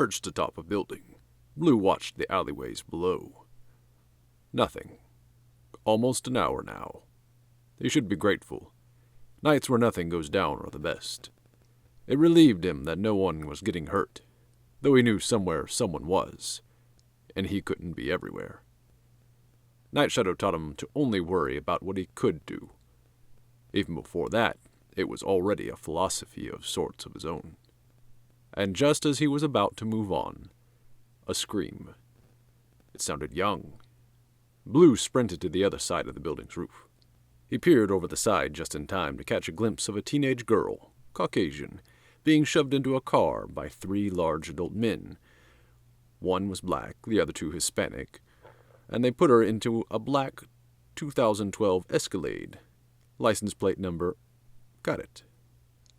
Perched atop a building, Blue watched the alleyways below. Nothing. Almost an hour now. He should be grateful. Nights where nothing goes down are the best. It relieved him that no one was getting hurt, though he knew somewhere someone was, and he couldn't be everywhere. Night Shadow taught him to only worry about what he could do. Even before that, it was already a philosophy of sorts of his own. And just as he was about to move on, a scream. It sounded young. Blue sprinted to the other side of the building's roof. He peered over the side just in time to catch a glimpse of a teenage girl, Caucasian, being shoved into a car by 3 large adult men. One was black, the other 2 Hispanic, and they put her into a black 2012 Escalade. License plate number, got it.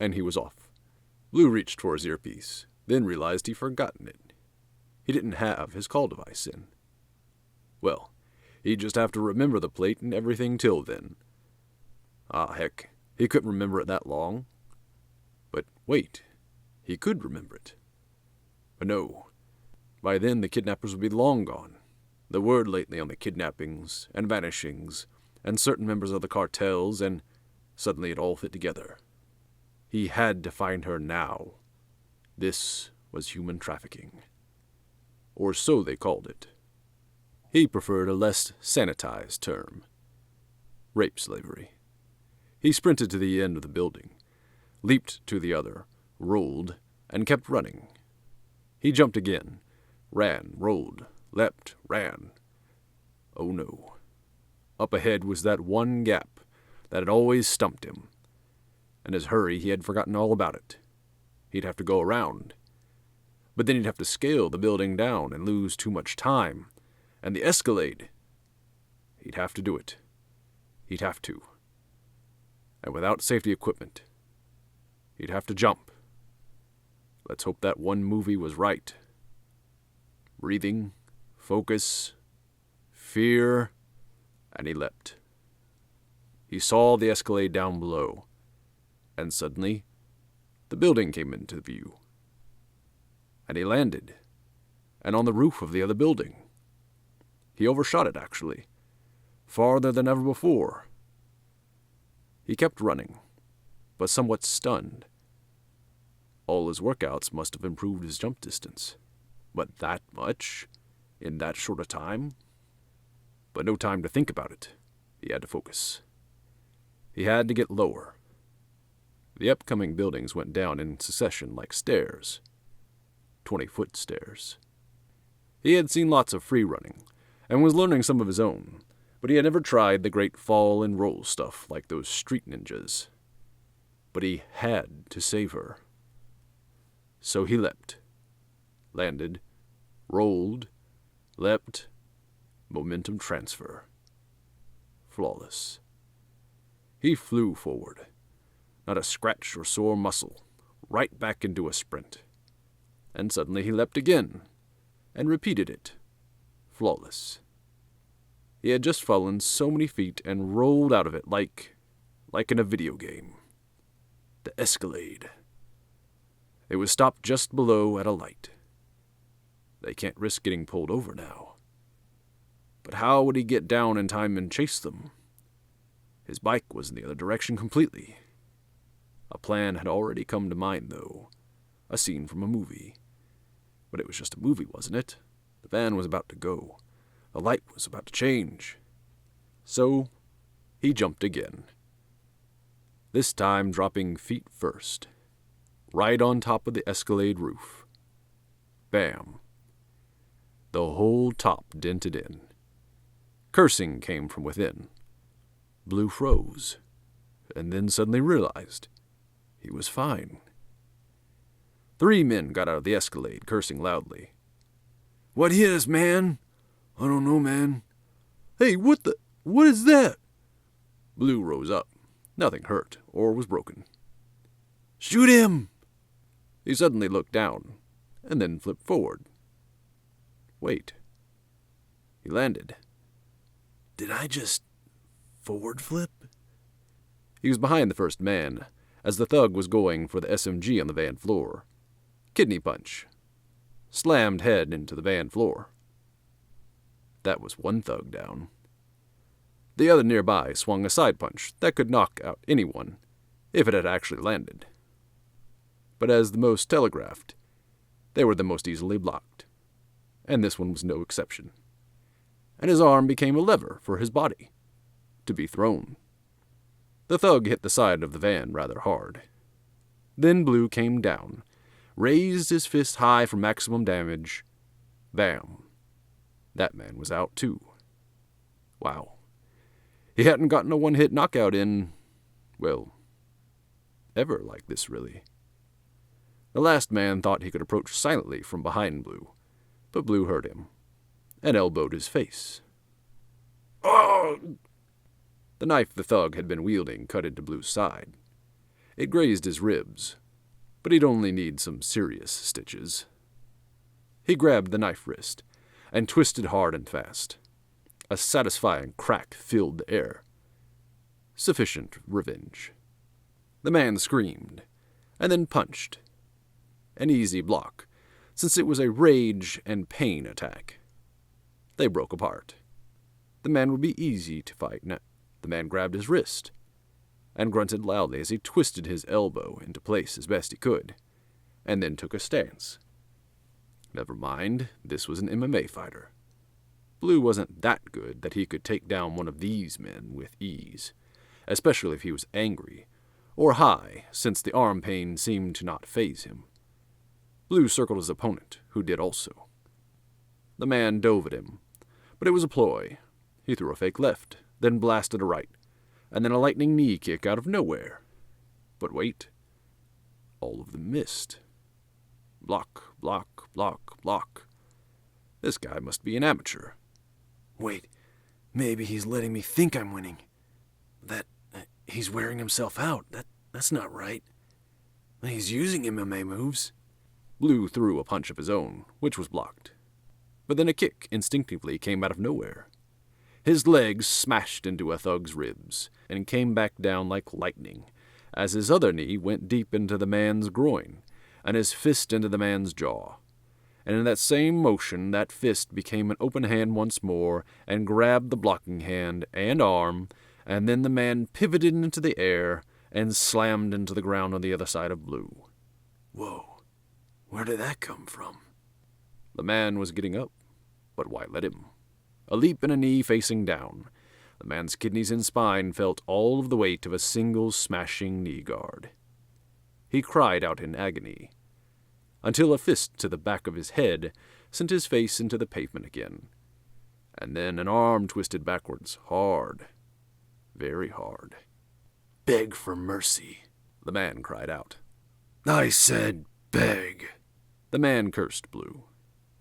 And he was off. Blue reached for his earpiece, then realized he'd forgotten it. He didn't have his call device in. Well, he'd just have to remember the plate and everything till then. Ah, heck, he couldn't remember it that long. But wait, he could remember it. But no, by then the kidnappers would be long gone. The word lately on the kidnappings and vanishings and certain members of the cartels, and suddenly it all fit together. He had to find her now. This was human trafficking. Or so they called it. He preferred a less sanitized term. Rape slavery. He sprinted to the end of the building, leaped to the other, rolled, and kept running. He jumped again, ran, rolled, leapt, ran. Oh no. Up ahead was that one gap that had always stumped him. In his hurry, he had forgotten all about it. He'd have to go around. But then he'd have to scale the building down and lose too much time. And the Escalade. He'd have to do it. He'd have to. And without safety equipment, he'd have to jump. Let's hope that one movie was right. Breathing, focus, fear, and he leapt. He saw the Escalade down below, and suddenly, the building came into view. And he landed, and on the roof of the other building. He overshot it, actually, farther than ever before. He kept running, but somewhat stunned. All his workouts must have improved his jump distance. But that much? In that short a time? But no time to think about it. He had to focus. He had to get lower. The upcoming buildings went down in succession like stairs. 20-foot stairs. He had seen lots of free running, and was learning some of his own, but he had never tried the great fall and roll stuff like those street ninjas. But he had to save her. So he leapt, landed, rolled, leapt, momentum transfer. Flawless. He flew forward, not a scratch or sore muscle, right back into a sprint. And suddenly he leapt again, and repeated it. Flawless. He had just fallen so many feet and rolled out of it like in a video game. The Escalade. It was stopped just below at a light. They can't risk getting pulled over now. But how would he get down in time and chase them? His bike was in the other direction completely. A plan had already come to mind, though. A scene from a movie. But it was just a movie, wasn't it? The van was about to go. The light was about to change. So, he jumped again. This time dropping feet first. Right on top of the Escalade roof. Bam. The whole top dented in. Cursing came from within. Blue froze, and then suddenly realized he was fine. 3 men got out of the Escalade, cursing loudly. "What hit us, man?" "I don't know, man." "Hey, what is that?" Blue rose up. Nothing hurt or was broken. "Shoot him!" He suddenly looked down, and then flipped forward. Wait. He landed. Did I just forward flip? He was behind the first man, as the thug was going for the SMG on the van floor. Kidney punch. slammed head into the van floor. That was one thug down. The other nearby swung a side punch that could knock out anyone if it had actually landed. But as the most telegraphed, they were the most easily blocked, and this one was no exception. And his arm became a lever for his body to be thrown. The thug hit the side of the van rather hard. Then Blue came down, raised his fist high for maximum damage. Bam. That man was out too. Wow. He hadn't gotten a one-hit knockout in, well, ever like this, really. The last man thought he could approach silently from behind Blue, but Blue heard him and elbowed his face. Oh! The knife the thug had been wielding cut into Blue's side. It grazed his ribs, but he'd only need some serious stitches. He grabbed the knife wrist and twisted hard and fast. A satisfying crack filled the air. Sufficient revenge. The man screamed, and then punched. An easy block, since it was a rage and pain attack. They broke apart. The man would be easy to fight now. The man grabbed his wrist and grunted loudly as he twisted his elbow into place as best he could, and then took a stance. Never mind, this was an MMA fighter. Blue wasn't that good that he could take down one of these men with ease, especially if he was angry, or high, since the arm pain seemed to not faze him. Blue circled his opponent, who did also. The man dove at him, but it was a ploy. He threw a fake left, then blasted a right, and then a lightning knee kick out of nowhere. But wait. All of them missed. Block, block, block, block. This guy must be an amateur. Wait, maybe he's letting me think I'm winning. He's wearing himself out. That's not right. He's using MMA moves. Blue threw a punch of his own, which was blocked. But then a kick instinctively came out of nowhere. His legs smashed into a thug's ribs and came back down like lightning, as his other knee went deep into the man's groin, and his fist into the man's jaw. And in that same motion, that fist became an open hand once more and grabbed the blocking hand and arm, and then the man pivoted into the air and slammed into the ground on the other side of Blue. Whoa, where did that come from? The man was getting up, but why let him? A leap and a knee facing down. The man's kidneys and spine felt all of the weight of a single smashing knee guard. He cried out in agony, until a fist to the back of his head sent his face into the pavement again. And then an arm twisted backwards, hard, very hard. Beg for mercy, the man cried out. I said beg. The man cursed Blue.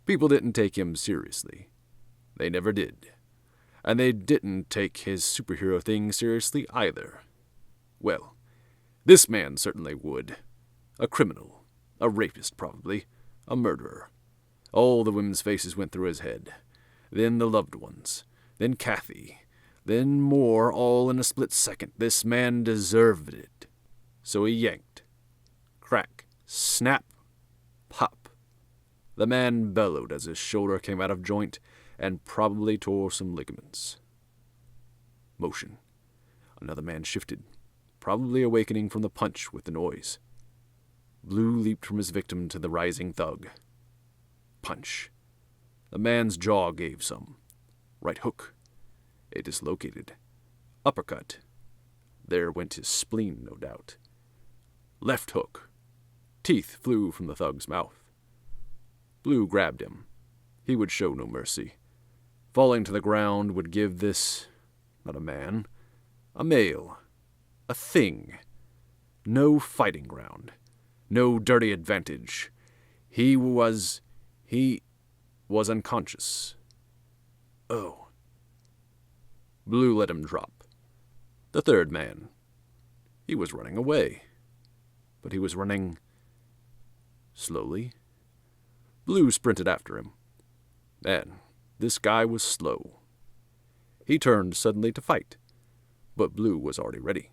People didn't take him seriously. They never did. And they didn't take his superhero thing seriously either. Well, this man certainly would. A criminal. A rapist, probably. A murderer. All the women's faces went through his head. Then the loved ones. Then Kathy. Then more, all in a split second. This man deserved it. So he yanked. Crack. Snap. Pop. The man bellowed as his shoulder came out of joint and probably tore some ligaments. Motion. Another man shifted, probably awakening from the punch with the noise. Blue leaped from his victim to the rising thug. Punch. The man's jaw gave some. Right hook. It dislocated. Uppercut. There went his spleen, no doubt. Left hook. Teeth flew from the thug's mouth. Blue grabbed him. He would show no mercy. Falling to the ground would give this, not a man, a male, a thing, no fighting ground. No dirty advantage. He was unconscious. Oh. Blue let him drop. The third man. He was running away. But he was running slowly. Blue sprinted after him. Man, this guy was slow. He turned suddenly to fight, but Blue was already ready.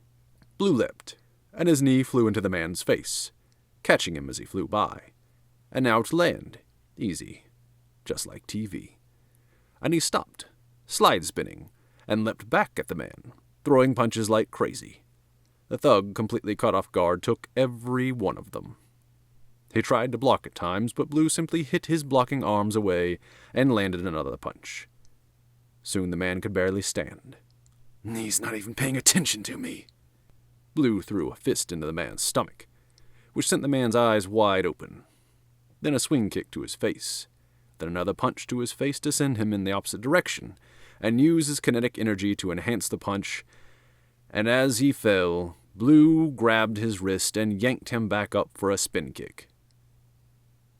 Blue leapt, and his knee flew into the man's face, catching him as he flew by, and now to land, Easy, just like TV. And he stopped, slide spinning, and leapt back at the man, throwing punches like crazy. The thug, completely caught off guard, took every one of them. He tried to block at times, but Blue simply hit his blocking arms away and landed another punch. Soon the man could barely stand. He's not even paying attention to me. Blue threw a fist into the man's stomach, which sent the man's eyes wide open. Then a swing kick to his face, then another punch to his face to send him in the opposite direction, and use his kinetic energy to enhance the punch. And as he fell, Blue grabbed his wrist and yanked him back up for a spin kick.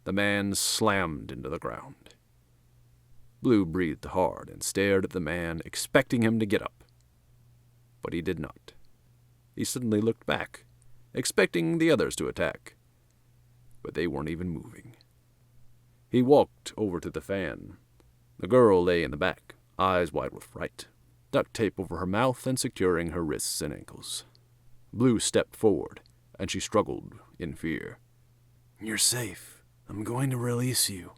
The man slammed into the ground. Blue breathed hard and stared at the man, expecting him to get up. But he did not. He suddenly looked back, expecting the others to attack. But they weren't even moving. He walked over to the fan. The girl lay in the back, eyes wide with fright, duct tape over her mouth and securing her wrists and ankles. Blue stepped forward, and she struggled in fear. You're safe. I'm going to release you.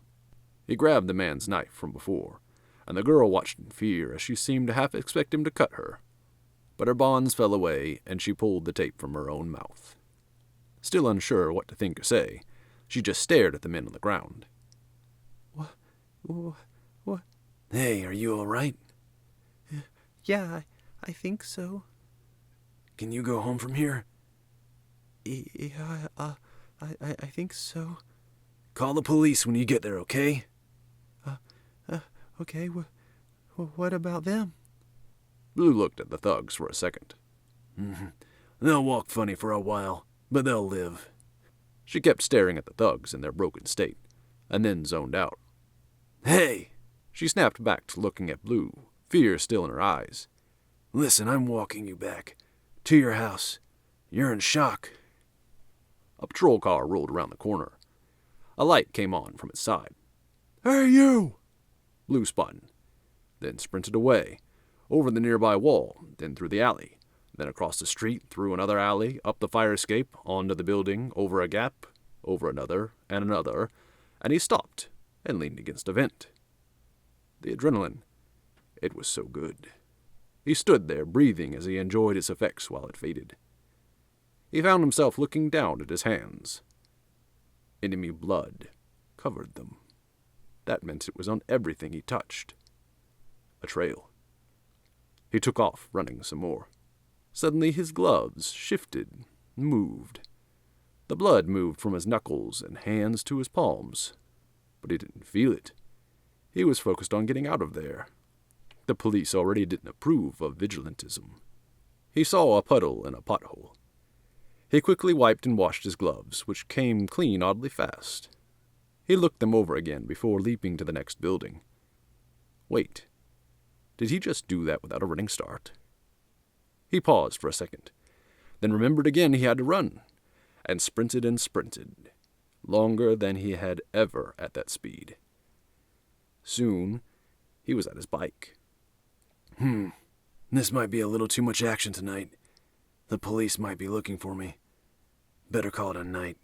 He grabbed the man's knife from before, and the girl watched in fear as she seemed to half expect him to cut her. But her bonds fell away, and she pulled the tape from her own mouth. Still unsure what to think or say, she just stared at the men on the ground. What? Hey, are you all right? Yeah, I think so. Can you go home from here? Yeah, I think so. Call the police when you get there, okay? Okay, what about them? Blue looked at the thugs for a second. They'll walk funny for a while, but they'll live. She kept staring at the thugs in their broken state, and then zoned out. Hey! She snapped back to looking at Blue, fear still in her eyes. Listen, I'm walking you back. To your house. You're in shock. A patrol car rolled around the corner. A light came on from its side. Hey, you! Blue spotted, then sprinted away, over the nearby wall, then through the alley, then across the street, through another alley, up the fire escape, onto the building, over a gap, over another, and he stopped and leaned against a vent. The adrenaline, it was so good. He stood there, breathing as he enjoyed its effects while it faded. He found himself looking down at his hands. Enemy blood covered them. That meant it was on everything he touched. A trail. He took off, running some more. Suddenly his gloves shifted, moved. The blood moved from his knuckles and hands to his palms. But he didn't feel it. He was focused on getting out of there. The police already didn't approve of vigilantism. He saw a puddle in a pothole. He quickly wiped and washed his gloves, which came clean oddly fast. He looked them over again before leaping to the next building. Wait, did he just do that without a running start? He paused for a second, then remembered again he had to run, and sprinted, longer than he had ever at that speed. Soon, he was at his bike. This might be a little too much action tonight. The police might be looking for me. Better call it a night.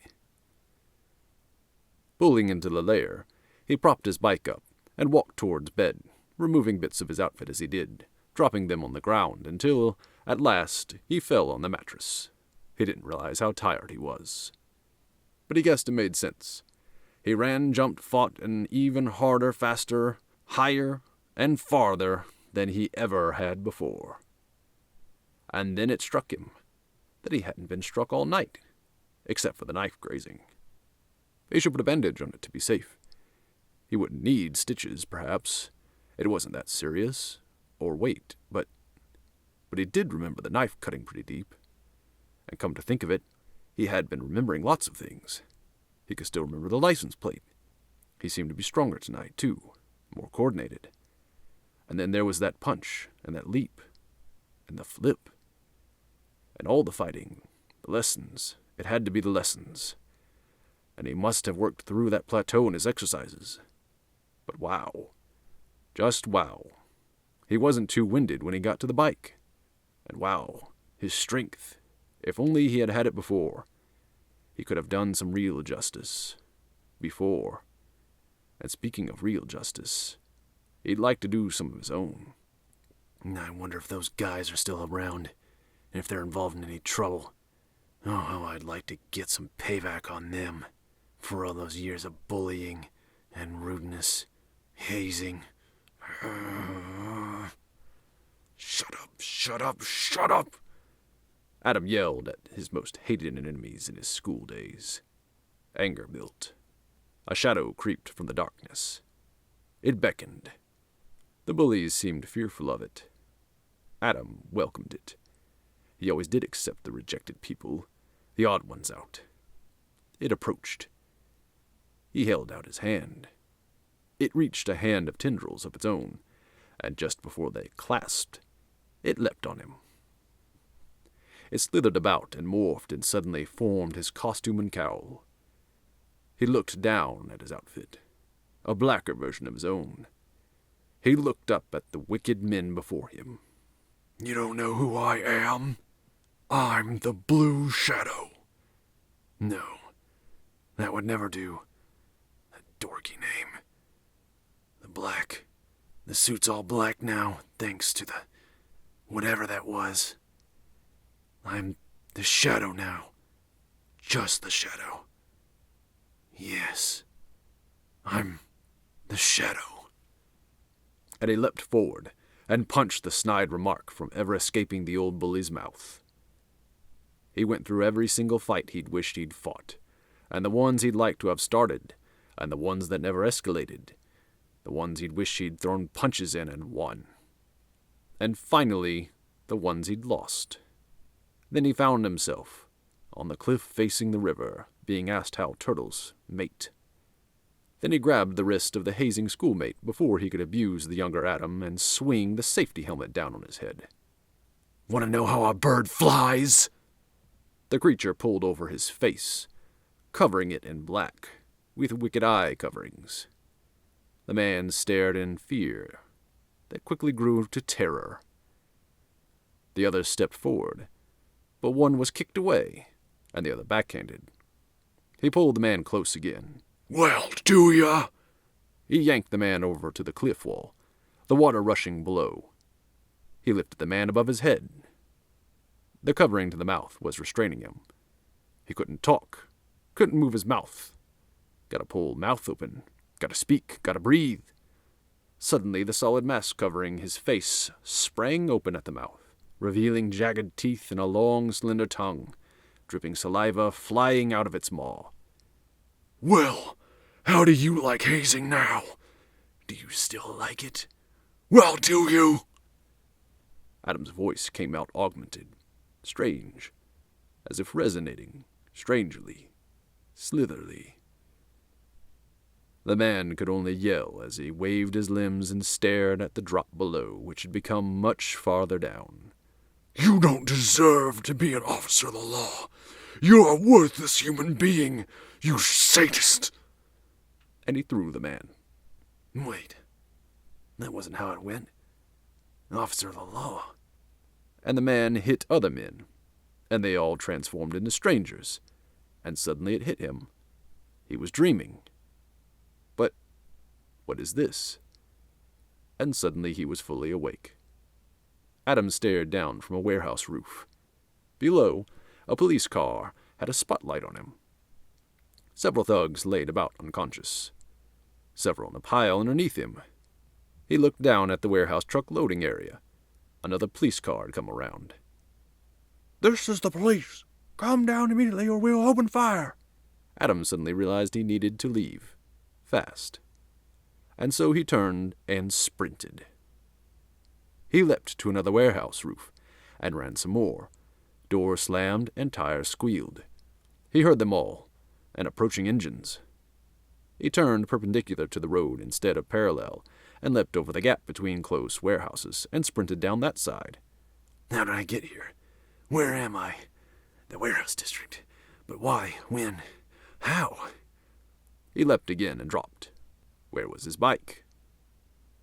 Pulling into the lair, he propped his bike up and walked towards bed, removing bits of his outfit as he did, dropping them on the ground until, at last, he fell on the mattress. He didn't realize how tired he was. But he guessed it made sense. He ran, jumped, fought, and even harder, faster, higher, and farther than he ever had before. And then it struck him that he hadn't been struck all night, except for the knife grazing. He should put a bandage on it to be safe. He wouldn't need stitches, perhaps. It wasn't that serious. Or wait, but he did remember the knife cutting pretty deep. And come to think of it, he had been remembering lots of things. He could still remember the license plate. He seemed to be stronger tonight, too, more coordinated. And then there was that punch, and that leap, and the flip. And all the fighting, the lessons, it had to be the lessons. And he must have worked through that plateau in his exercises. But wow. Just wow. He wasn't too winded when he got to the bike. And wow, his strength. If only he had had it before. He could have done some real justice. Before. And speaking of real justice, he'd like to do some of his own. I wonder if those guys are still around, and if they're involved in any trouble. Oh, how I'd like to get some payback on them for all those years of bullying and rudeness, hazing. Shut up, shut up, shut up! Adam yelled at his most hated enemies in his school days. Anger built. A shadow creeped from the darkness. It beckoned. The bullies seemed fearful of it. Adam welcomed it. He always did accept the rejected people, the odd ones out. It approached. He held out his hand. It reached a hand of tendrils of its own, and just before they clasped, it leapt on him. It slithered about and morphed and suddenly formed his costume and cowl. He looked down at his outfit, a blacker version of his own. He looked up at the wicked men before him. You don't know who I am? I'm the Blue Shadow. No, that would never do. That dorky name. The suit's all black now, thanks to the whatever that was. I'm the Shadow now. Just the Shadow. Yes, I'm the Shadow. And he leapt forward and punched the snide remark from ever escaping the old bully's mouth. He went through every single fight he'd wished he'd fought, and the ones he'd liked to have started, and the ones that never escalated, the ones he'd wished he'd thrown punches in and won. And finally, the ones he'd lost. Then he found himself on the cliff facing the river, being asked how turtles mate. Then he grabbed the wrist of the hazing schoolmate before he could abuse the younger Adam and swing the safety helmet down on his head. Want to know how a bird flies? The creature pulled over his face, covering it in black, with wicked eye coverings. The man stared in fear that quickly grew to terror. The others stepped forward, but one was kicked away, and the other backhanded. He pulled the man close again. Well, do ya? He yanked the man over to the cliff wall, the water rushing below. He lifted the man above his head. The covering to the mouth was restraining him. He couldn't talk, couldn't move his mouth. Gotta pull mouth open, gotta speak, gotta breathe. Suddenly, the solid mask covering his face sprang open at the mouth, revealing jagged teeth and a long, slender tongue, dripping saliva flying out of its maw. Well, how do you like hazing now? Do you still like it? Well, do you? Adam's voice came out augmented, strange, as if resonating, strangely, slitherly. The man could only yell as he waved his limbs and stared at the drop below, which had become much farther down. You don't deserve to be an officer of the law. You're a worthless human being, you sadist. And he threw the man. Wait, that wasn't how it went. An officer of the law. And the man hit other men, and they all transformed into strangers, and suddenly it hit him. He was dreaming. But what is this? And suddenly he was fully awake. Adam stared down from a warehouse roof. Below, a police car had a spotlight on him. Several thugs laid about unconscious. Several in a pile underneath him. He looked down at the warehouse truck loading area. Another police car had come around. This is the police. Come down immediately or we'll open fire. Adam suddenly realized he needed to leave. Fast. And so he turned and sprinted. He leapt to another warehouse roof and ran some more. Doors slammed and tires squealed. He heard them all, and approaching engines. He turned perpendicular to the road instead of parallel, and leapt over the gap between close warehouses and sprinted down that side. How did I get here? Where am I? The warehouse district. But why? When? How? He leapt again and dropped. Where was his bike?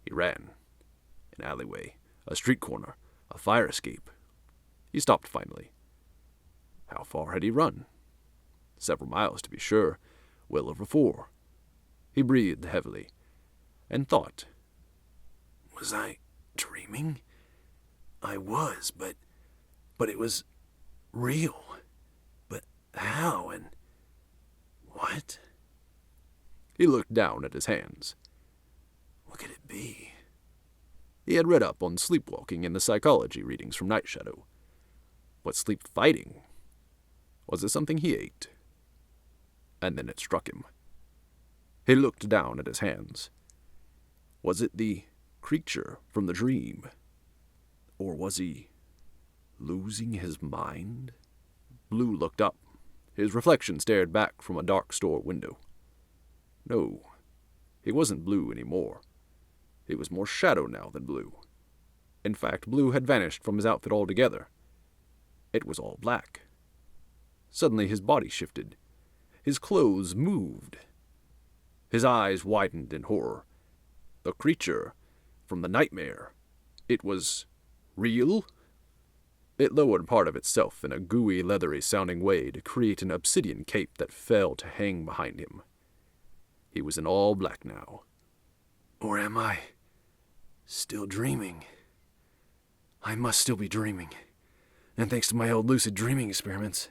He ran. An alleyway, a street corner, a fire escape. He stopped finally. How far had he run? Several miles, to be sure. Well over 4. He breathed heavily, and thought. Was I dreaming? I was, but it was real. But how and what? He looked down at his hands. What could it be? He had read up on sleepwalking in the psychology readings from Night Shadow. But sleep fighting? Was it something he ate? And then it struck him. He looked down at his hands. Was it the creature from the dream? Or was he losing his mind? Blue looked up. His reflection stared back from a dark store window. No, he wasn't Blue anymore. He was more shadow now than Blue. In fact, Blue had vanished from his outfit altogether. It was all black. Suddenly his body shifted. His clothes moved. His eyes widened in horror. The creature from the nightmare. It was real? It lowered part of itself in a gooey, leathery-sounding way to create an obsidian cape that fell to hang behind him. He was in all black now. Or am I still dreaming? I must still be dreaming. And thanks to my old lucid dreaming experiments,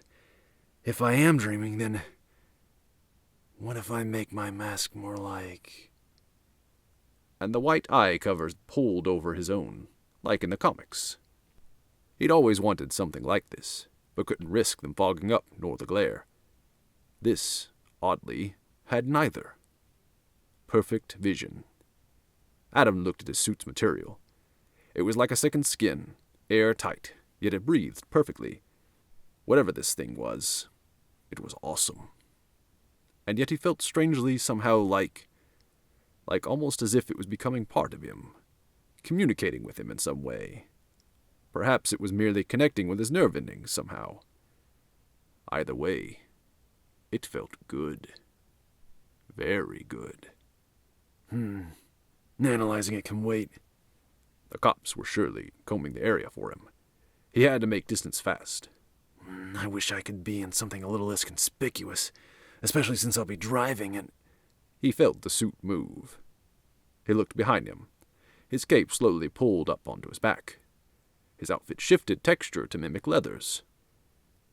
if I am dreaming, then what if I make my mask more like... And the white eye covers pulled over his own, like in the comics. He'd always wanted something like this, but couldn't risk them fogging up nor the glare. This, oddly, had neither. Perfect vision. Adam looked at his suit's material. It was like a second skin, airtight, yet it breathed perfectly. Whatever this thing was, it was awesome. And yet he felt strangely somehow like almost as if it was becoming part of him, communicating with him in some way. Perhaps it was merely connecting with his nerve endings somehow. Either way, it felt good. Very good. Analyzing it can wait. The cops were surely combing the area for him. He had to make distance fast. I wish I could be in something a little less conspicuous, especially since I'll be driving and... He felt the suit move. He looked behind him. His cape slowly pulled up onto his back. His outfit shifted texture to mimic leathers.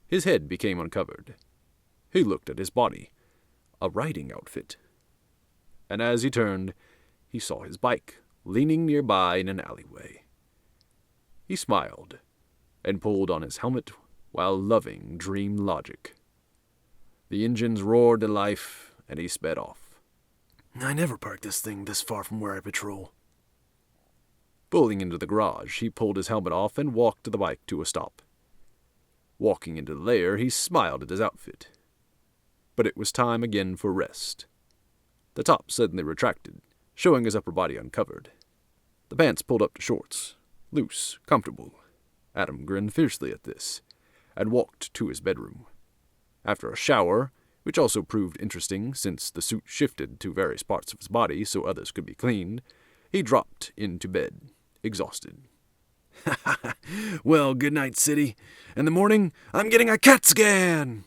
His head became uncovered. He looked at his body, a riding outfit. And as he turned, he saw his bike leaning nearby in an alleyway. He smiled and pulled on his helmet while loving dream logic. The engines roared to life, and he sped off. I never parked this thing this far from where I patrol. Pulling into the garage, he pulled his helmet off and walked the bike to a stop. Walking into the lair, he smiled at his outfit. But it was time again for rest. The top suddenly retracted, showing his upper body uncovered. The pants pulled up to shorts, loose, comfortable. Adam grinned fiercely at this, and walked to his bedroom. After a shower, which also proved interesting since the suit shifted to various parts of his body so others could be cleaned, he dropped into bed, exhausted. Well, good night, city. In the morning, I'm getting a CAT scan!